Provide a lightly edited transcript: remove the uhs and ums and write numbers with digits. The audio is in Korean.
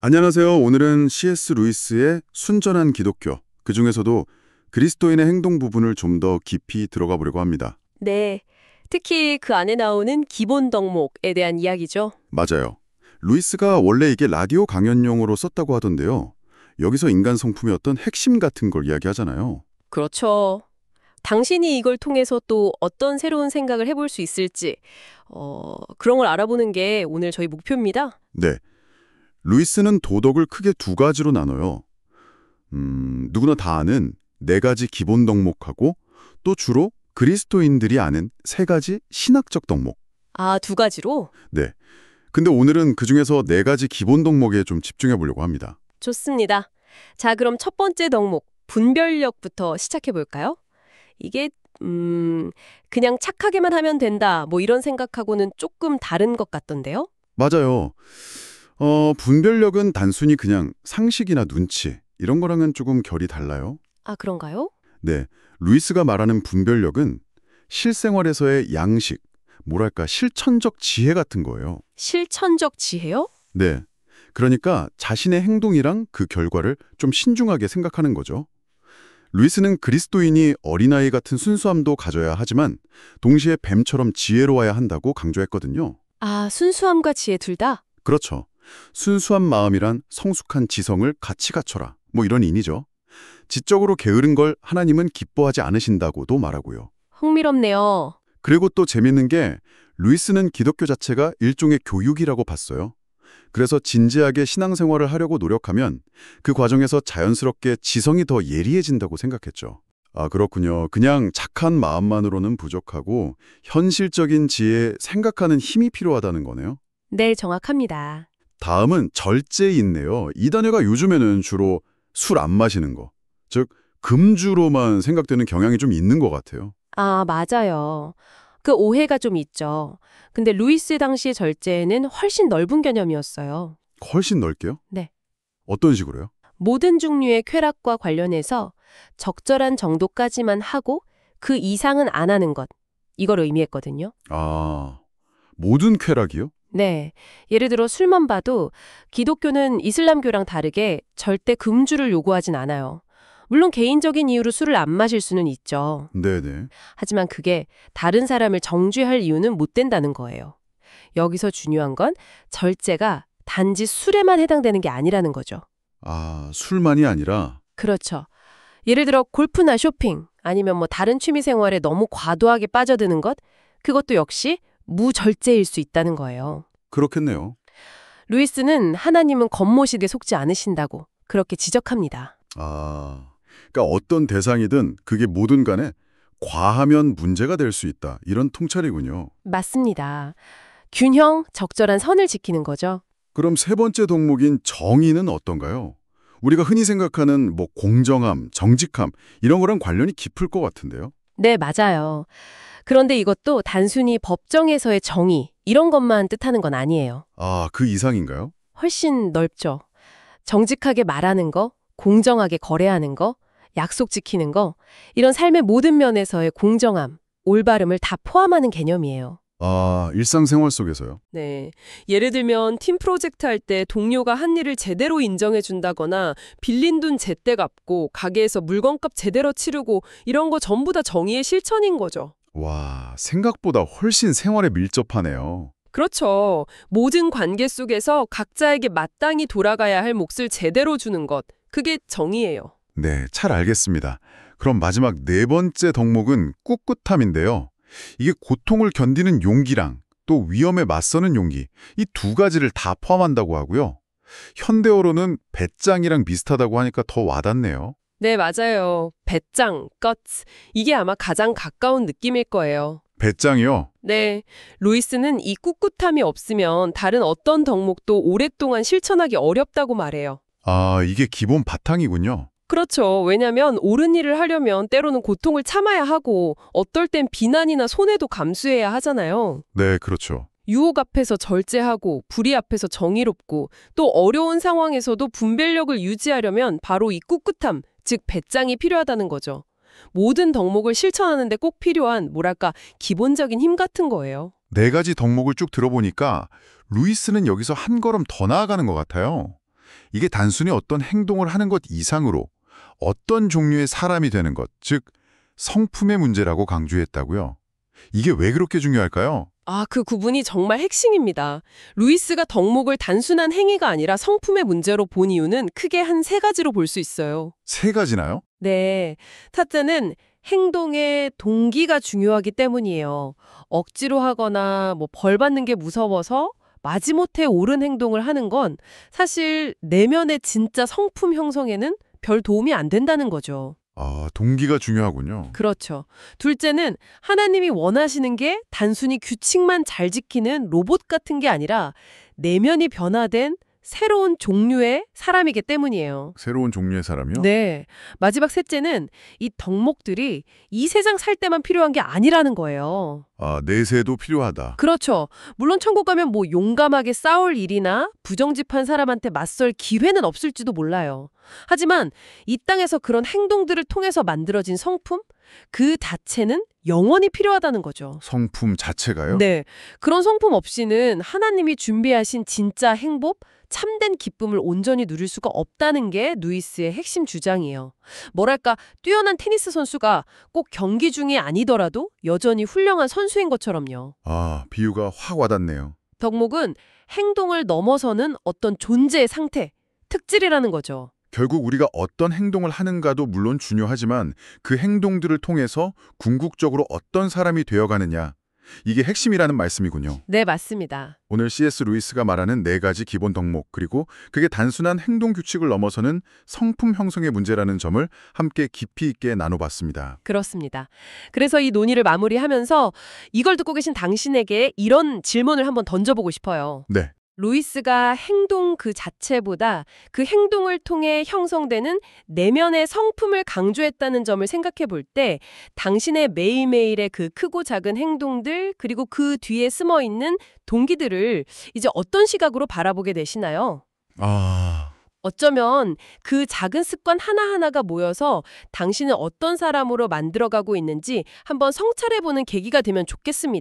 안녕하세요. 오늘은 C.S. 루이스의 순전한 기독교, 그중에서도 그리스도인의 행동 부분을 좀 더 깊이 들어가 보려고 합니다. 네, 특히 그 안에 나오는 기본 덕목에 대한 이야기죠. 맞아요. 루이스가 원래 이게 라디오 강연용으로 썼다고 하던데요. 여기서 인간 성품의 어떤 핵심 같은 걸 이야기하잖아요. 그렇죠. 당신이 이걸 통해서 또 어떤 새로운 생각을 해볼 수 있을지, 그런 걸 알아보는 게 오늘 저희 목표입니다. 네. 루이스는 도덕을 크게 두 가지로 나눠요. 누구나 다 아는 네 가지 기본 덕목하고 또 주로 그리스도인들이 아는 세 가지 신학적 덕목. 아, 두 가지로? 네. 근데 오늘은 그중에서 네 가지 기본 덕목에 좀 집중해 보려고 합니다. 좋습니다. 자, 그럼 첫 번째 덕목, 분별력부터 시작해 볼까요? 이게, 그냥 착하게만 하면 된다, 뭐 이런 생각하고는 조금 다른 것 같던데요? 맞아요. 분별력은 단순히 그냥 상식이나 눈치, 이런 거랑은 조금 결이 달라요. 아, 그런가요? 네. 루이스가 말하는 분별력은 실생활에서의 양식, 뭐랄까, 실천적 지혜 같은 거예요. 실천적 지혜요? 네. 그러니까 자신의 행동이랑 그 결과를 좀 신중하게 생각하는 거죠. 루이스는 그리스도인이 어린아이 같은 순수함도 가져야 하지만 동시에 뱀처럼 지혜로워야 한다고 강조했거든요. 아, 순수함과 지혜 둘 다? 그렇죠. 순수한 마음이란 성숙한 지성을 같이 갖춰라. 뭐 이런 의미죠. 지적으로 게으른 걸 하나님은 기뻐하지 않으신다고도 말하고요. 흥미롭네요. 그리고 또 재밌는 게 루이스는 기독교 자체가 일종의 교육이라고 봤어요. 그래서 진지하게 신앙생활을 하려고 노력하면 그 과정에서 자연스럽게 지성이 더 예리해진다고 생각했죠. 아, 그렇군요. 그냥 착한 마음만으로는 부족하고 현실적인 지혜, 생각하는 힘이 필요하다는 거네요. 네, 정확합니다. 다음은 절제인네요. 이 단어가 요즘에는 주로 술 안 마시는 거, 즉 금주로만 생각되는 경향이 좀 있는 것 같아요. 아, 맞아요. 그 오해가 좀 있죠. 근데 루이스 당시의 절제는 훨씬 넓은 개념이었어요. 훨씬 넓게요? 네. 어떤 식으로요? 모든 종류의 쾌락과 관련해서 적절한 정도까지만 하고 그 이상은 안 하는 것. 이걸 의미했거든요. 아, 모든 쾌락이요? 네. 예를 들어 술만 봐도 기독교는 이슬람교랑 다르게 절대 금주를 요구하진 않아요. 물론 개인적인 이유로 술을 안 마실 수는 있죠. 네네. 하지만 그게 다른 사람을 정죄할 이유는 못 된다는 거예요. 여기서 중요한 건 절제가 단지 술에만 해당되는 게 아니라는 거죠. 아, 술만이 아니라, 그렇죠. 예를 들어 골프나 쇼핑 아니면 뭐 다른 취미 생활에 너무 과도하게 빠져드는 것, 그것도 역시 무절제일 수 있다는 거예요. 그렇겠네요. 루이스는 하나님은 겉모식에 속지 않으신다고 그렇게 지적합니다. 아, 그러니까 어떤 대상이든 그게 뭐든 간에 과하면 문제가 될 수 있다. 이런 통찰이군요. 맞습니다. 균형, 적절한 선을 지키는 거죠. 그럼 세 번째 덕목인 정의는 어떤가요? 우리가 흔히 생각하는 뭐 공정함, 정직함 이런 거랑 관련이 깊을 것 같은데요. 네, 맞아요. 그런데 이것도 단순히 법정에서의 정의, 이런 것만 뜻하는 건 아니에요. 아, 그 이상인가요? 훨씬 넓죠. 정직하게 말하는 거, 공정하게 거래하는 거, 약속 지키는 거, 이런 삶의 모든 면에서의 공정함, 올바름을 다 포함하는 개념이에요. 아, 일상생활 속에서요. 네. 예를 들면 팀 프로젝트 할 때 동료가 한 일을 제대로 인정해 준다거나 빌린 돈 제때 갚고 가게에서 물건값 제대로 치르고 이런 거 전부 다 정의의 실천인 거죠. 와, 생각보다 훨씬 생활에 밀접하네요. 그렇죠. 모든 관계 속에서 각자에게 마땅히 돌아가야 할 몫을 제대로 주는 것. 그게 정의예요. 네, 잘 알겠습니다. 그럼 마지막 네 번째 덕목은 꿋꿋함인데요. 이게 고통을 견디는 용기랑 또 위험에 맞서는 용기, 이 두 가지를 다 포함한다고 하고요. 현대어로는 배짱이랑 비슷하다고 하니까 더 와닿네요. 네, 맞아요. 배짱, guts. 이게 아마 가장 가까운 느낌일 거예요. 배짱이요? 네, 루이스는 이 꿋꿋함이 없으면 다른 어떤 덕목도 오랫동안 실천하기 어렵다고 말해요. 아, 이게 기본 바탕이군요. 그렇죠. 왜냐면 옳은 일을 하려면 때로는 고통을 참아야 하고 어떨 땐 비난이나 손해도 감수해야 하잖아요. 네, 그렇죠. 유혹 앞에서 절제하고 불의 앞에서 정의롭고 또 어려운 상황에서도 분별력을 유지하려면 바로 이 꿋꿋함, 즉 배짱이 필요하다는 거죠. 모든 덕목을 실천하는 데 꼭 필요한 뭐랄까 기본적인 힘 같은 거예요. 네 가지 덕목을 쭉 들어보니까 루이스는 여기서 한 걸음 더 나아가는 것 같아요. 이게 단순히 어떤 행동을 하는 것 이상으로 어떤 종류의 사람이 되는 것, 즉 성품의 문제라고 강조했다고요. 이게 왜 그렇게 중요할까요? 아, 그 구분이 정말 핵심입니다. 루이스가 덕목을 단순한 행위가 아니라 성품의 문제로 본 이유는 크게 한 세 가지로 볼 수 있어요. 세 가지나요? 네. 첫째는 행동의 동기가 중요하기 때문이에요. 억지로 하거나 벌 받는 게 무서워서 마지못해 옳은 행동을 하는 건 사실 내면의 진짜 성품 형성에는 별 도움이 안 된다는 거죠. 아, 동기가 중요하군요. 그렇죠. 둘째는 하나님이 원하시는 게 단순히 규칙만 잘 지키는 로봇 같은 게 아니라 내면이 변화된 새로운 종류의 사람이기 때문이에요. 새로운 종류의 사람이요? 네. 마지막 셋째는 이 덕목들이 이 세상 살 때만 필요한 게 아니라는 거예요. 아, 내세도 필요하다. 그렇죠. 물론 천국 가면 용감하게 싸울 일이나 부정직한 사람한테 맞설 기회는 없을지도 몰라요. 하지만 이 땅에서 그런 행동들을 통해서 만들어진 성품? 그 자체는 영원히 필요하다는 거죠. 성품 자체가요? 네. 그런 성품 없이는 하나님이 준비하신 진짜 행복, 참된 기쁨을 온전히 누릴 수가 없다는 게 루이스의 핵심 주장이에요. 뭐랄까, 뛰어난 테니스 선수가 꼭 경기 중이 아니더라도 여전히 훌륭한 선수인 것처럼요. 아, 비유가 확 와닿네요. 덕목은 행동을 넘어서는 어떤 존재의 상태, 특질이라는 거죠. 결국 우리가 어떤 행동을 하는가도 물론 중요하지만 그 행동들을 통해서 궁극적으로 어떤 사람이 되어가느냐, 이게 핵심이라는 말씀이군요. 네, 맞습니다. 오늘 C.S. 루이스가 말하는 네 가지 기본 덕목, 그리고 그게 단순한 행동 규칙을 넘어서는 성품 형성의 문제라는 점을 함께 깊이 있게 나눠봤습니다. 그렇습니다. 그래서 이 논의를 마무리하면서 이걸 듣고 계신 당신에게 이런 질문을 한번 던져보고 싶어요. 네. 루이스가 행동 그 자체보다 그 행동을 통해 형성되는 내면의 성품을 강조했다는 점을 생각해 볼 때 당신의 매일매일의 그 크고 작은 행동들 그리고 그 뒤에 숨어 있는 동기들을 이제 어떤 시각으로 바라보게 되시나요? 어쩌면 그 작은 습관 하나하나가 모여서 당신을 어떤 사람으로 만들어가고 있는지 한번 성찰해보는 계기가 되면 좋겠습니다.